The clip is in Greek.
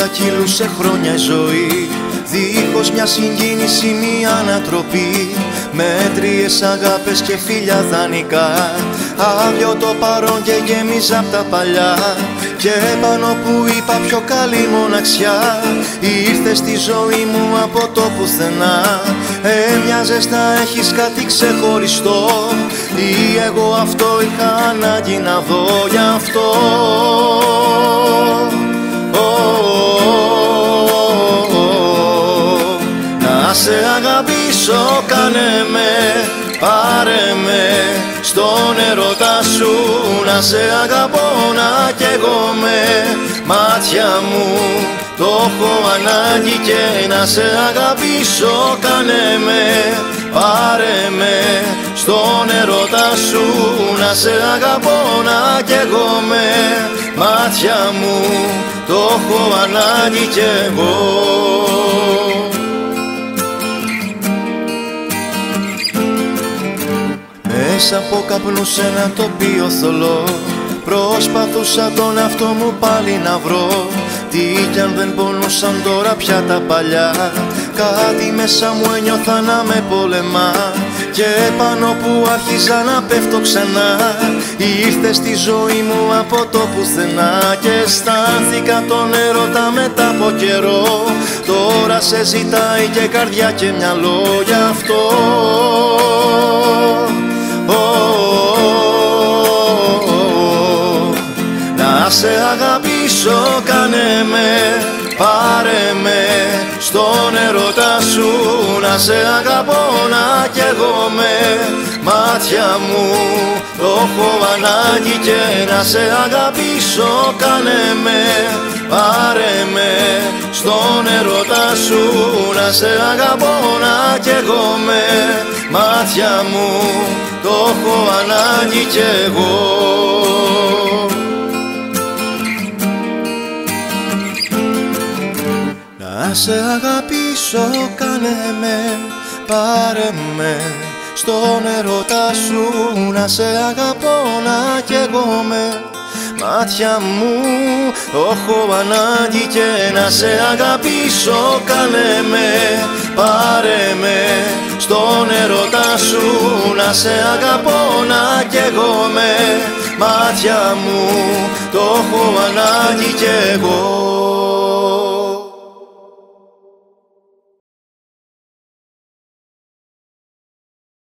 κυλούσε χρόνια η ζωή, δίχως μια συγκίνηση, μια ανατροπή. Μέτριες αγάπες και φίλια δανεικά, άδειο το παρόν και γέμιζα απ' τα παλιά. Και πάνω που είπα πιο καλή μοναξιά, ήρθε στη ζωή μου από το πουθενά. Έμοιαζες να έχεις κάτι ξεχωριστό, ή εγώ αυτό είχα ανάγκη να δω. Γι' αυτό να σε αγαπήσω, κάνε με, πάρε με στον ερώτα σου. Να σε αγαπώ, να καίγομαι, μάτια μου το έχω ανάγκη. Και να σε αγαπήσω, κάνε με, πάρε με στον ερώτα σου. Να σε αγαπώ, να καίγομαι, μάτια μου το έχω ανάγκη κι εγώ. Μέσα από καπνού σε ένα τοπίο θολό, προσπαθούσα τον εαυτό μου πάλι να βρω. Τι κι αν δεν πονούσαν τώρα πια τα παλιά, κάτι μέσα μου ένιωθα να με πολεμά. Και πάνω που άρχιζα να πέφτω ξανά, ήρθε στη ζωή μου από το πουθενά. Και αισθάνθηκα τον έρωτα μετά από καιρό, τώρα σε ζητάει και καρδιά και μυαλό. Γι' αυτό να σε αγαπήσω, κάνε με, πάρε με στον ερώτα σου. Να σε αγαπώ, να καίγομαι, μάτια μου το έχω ανάγκη. Και να σε αγαπήσω, κάνε με, πάρε με στον ερώτα σου. Να σε αγαπώ, να καίγομαι, μάτια μου το έχω ανάγκη κι εγώ. Να σε αγαπήσω, κάνε με, πάρε με στον ερώτα σου. Να σε αγαπώ, να καίγομαι, μάτια μου το έχω ανάγκη. Και να σε αγαπήσω, κάνε με, πάρε με στον ερώτα σου. Να σε αγαπώ, να καίγομαι, μάτια μου το έχω ανάγκη κι εγώ.